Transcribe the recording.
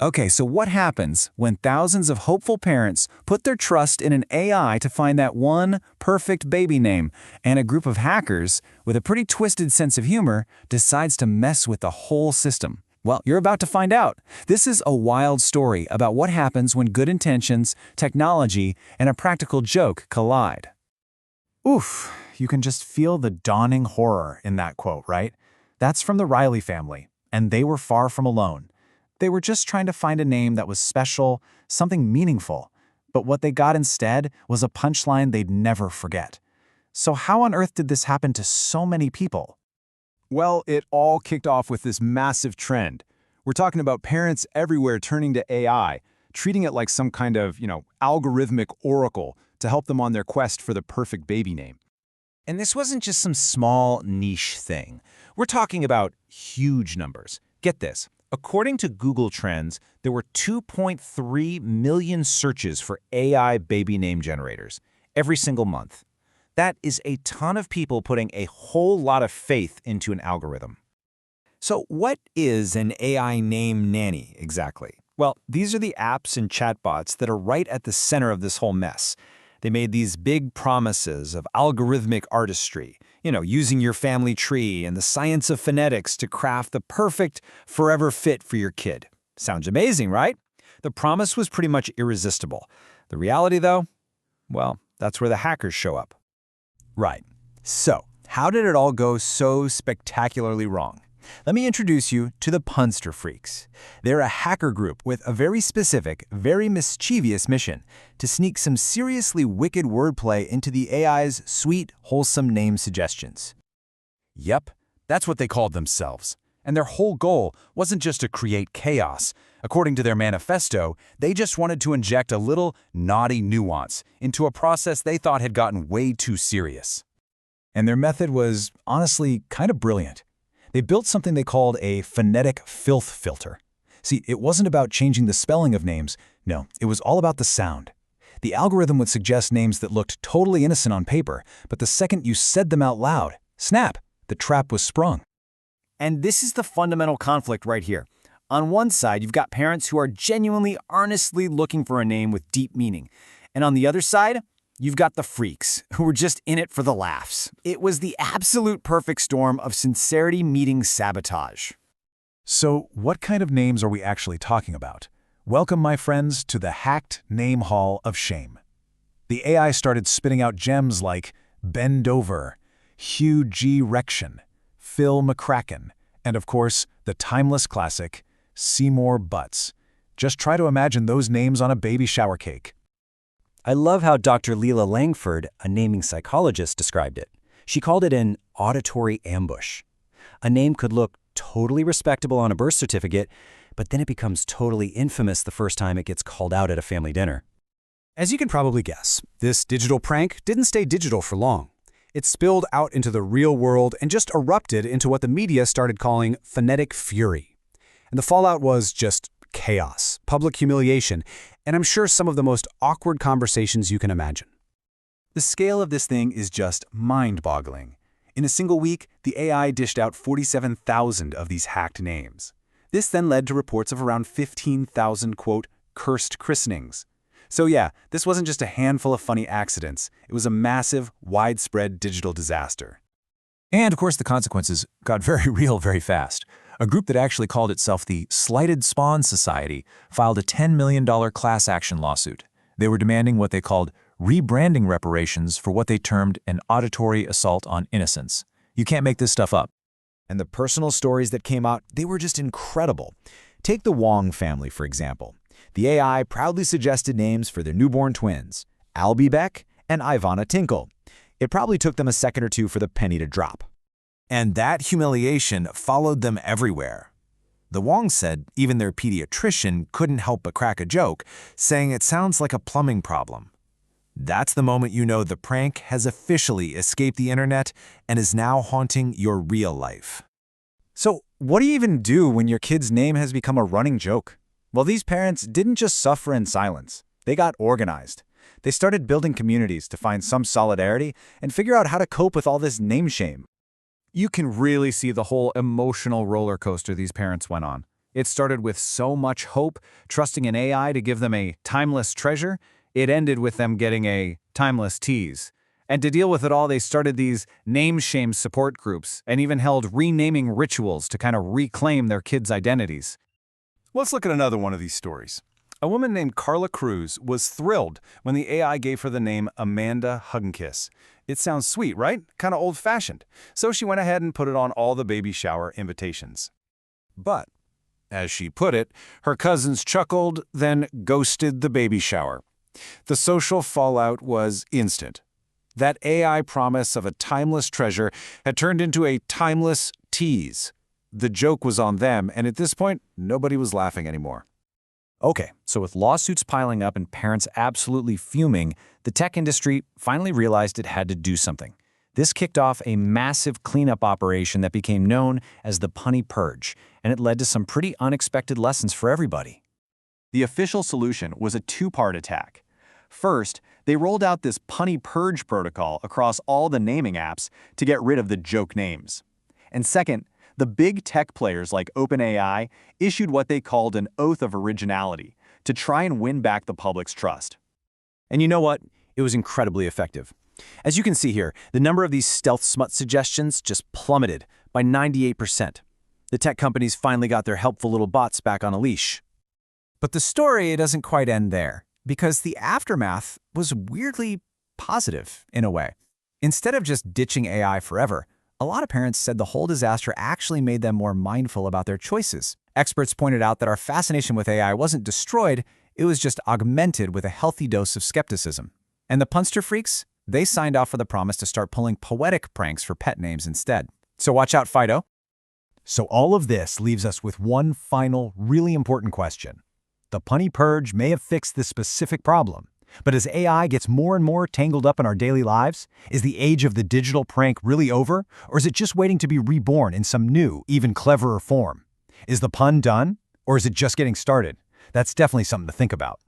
Okay, so what happens when thousands of hopeful parents put their trust in an AI to find that one perfect baby name, and a group of hackers with a pretty twisted sense of humor decides to mess with the whole system? Well, you're about to find out. This is a wild story about what happens when good intentions, technology, and a practical joke collide. Oof, you can just feel the dawning horror in that quote, right? That's from the Riley family, and they were far from alone. They were just trying to find a name that was special, something meaningful. But what they got instead was a punchline they'd never forget. So how on earth did this happen to so many people? Well, it all kicked off with this massive trend. We're talking about parents everywhere turning to AI, treating it like some kind of, algorithmic oracle to help them on their quest for the perfect baby name. And this wasn't just some small niche thing. We're talking about huge numbers. Get this. According to Google Trends, there were 2.3 million searches for AI baby name generators every single month. That is a ton of people putting a whole lot of faith into an algorithm. So what is an AI name nanny exactly? Well, these are the apps and chatbots that are right at the center of this whole mess. They made these big promises of algorithmic artistry, using your family tree and the science of phonetics to craft the perfect, forever fit for your kid. Sounds amazing, right? The promise was pretty much irresistible. The reality, though? Well, that's where the hackers show up. Right. So, how did it all go so spectacularly wrong? Let me introduce you to the Punster Freaks. They're a hacker group with a very specific, very mischievous mission to sneak some seriously wicked wordplay into the AI's sweet, wholesome name suggestions. Yep, that's what they called themselves. And their whole goal wasn't just to create chaos. According to their manifesto, they just wanted to inject a little naughty nuance into a process they thought had gotten way too serious. And their method was, honestly, kind of brilliant. They built something they called a phonetic filth filter. See, it wasn't about changing the spelling of names. No, it was all about the sound. The algorithm would suggest names that looked totally innocent on paper, but the second you said them out loud, snap, the trap was sprung. And this is the fundamental conflict right here. On one side, you've got parents who are genuinely, earnestly looking for a name with deep meaning. And on the other side, you've got the freaks, who were just in it for the laughs. It was the absolute perfect storm of sincerity meeting sabotage. So, what kind of names are we actually talking about? Welcome, my friends, to the hacked name hall of shame. The AI started spitting out gems like Ben Dover, Hugh G. Rection, Phil McCracken, and of course, the timeless classic, Seymour Butts. Just try to imagine those names on a baby shower cake. I love how Dr. Leela Langford, a naming psychologist, described it. She called it an auditory ambush. A name could look totally respectable on a birth certificate, but then it becomes totally infamous the first time it gets called out at a family dinner. As you can probably guess, this digital prank didn't stay digital for long. It spilled out into the real world and just erupted into what the media started calling phonetic fury. And the fallout was just chaos, public humiliation, and I'm sure some of the most awkward conversations you can imagine. The scale of this thing is just mind-boggling. In a single week, the AI dished out 47,000 of these hacked names. This then led to reports of around 15,000, quote, cursed christenings. So yeah, this wasn't just a handful of funny accidents. It was a massive, widespread digital disaster. And of course, the consequences got very real very fast. A group that actually called itself the Slighted Spawn Society filed a $10 million class action lawsuit. They were demanding what they called rebranding reparations for what they termed an auditory assault on innocence. You can't make this stuff up. And the personal stories that came out, they were just incredible. Take the Wong family, for example. The AI proudly suggested names for their newborn twins, Albie Beck and Ivana Tinkle. It probably took them a second or two for the penny to drop. And that humiliation followed them everywhere. The Wong said even their pediatrician couldn't help but crack a joke, saying it sounds like a plumbing problem. That's the moment you know the prank has officially escaped the internet and is now haunting your real life. So, what do you even do when your kid's name has become a running joke? Well, these parents didn't just suffer in silence. They got organized. They started building communities to find some solidarity and figure out how to cope with all this name shame. You can really see the whole emotional roller coaster these parents went on. It started with so much hope, trusting an AI to give them a timeless treasure. It ended with them getting a timeless tease. And to deal with it all, they started these name-shame support groups and even held renaming rituals to kind of reclaim their kids' identities. Let's look at another one of these stories. A woman named Carla Cruz was thrilled when the AI gave her the name Amanda Hugginkiss. It sounds sweet, right? Kind of old-fashioned. So she went ahead and put it on all the baby shower invitations. But, as she put it, her cousins chuckled, then ghosted the baby shower. The social fallout was instant. That AI promise of a timeless treasure had turned into a timeless tease. The joke was on them, and at this point, nobody was laughing anymore. Okay, so with lawsuits piling up and parents absolutely fuming, the tech industry finally realized it had to do something. This kicked off a massive cleanup operation that became known as the Punny Purge, and it led to some pretty unexpected lessons for everybody. The official solution was a two-part attack. First, they rolled out this Punny Purge protocol across all the naming apps to get rid of the joke names. And second, the big tech players like OpenAI issued what they called an oath of originality to try and win back the public's trust. And you know what? It was incredibly effective. As you can see here, the number of these stealth smut suggestions just plummeted by 98%. The tech companies finally got their helpful little bots back on a leash. But the story doesn't quite end there, because the aftermath was weirdly positive in a way. Instead of just ditching AI forever, a lot of parents said the whole disaster actually made them more mindful about their choices. Experts pointed out that our fascination with AI wasn't destroyed, it was just augmented with a healthy dose of skepticism. And the punster freaks? They signed off for the promise to start pulling poetic pranks for pet names instead. So watch out, Fido. So all of this leaves us with one final, really important question. The Punny Purge may have fixed this specific problem, but as AI gets more and more tangled up in our daily lives, is the age of the digital prank really over, or is it just waiting to be reborn in some new, even cleverer form? Is the pun done, or is it just getting started? That's definitely something to think about.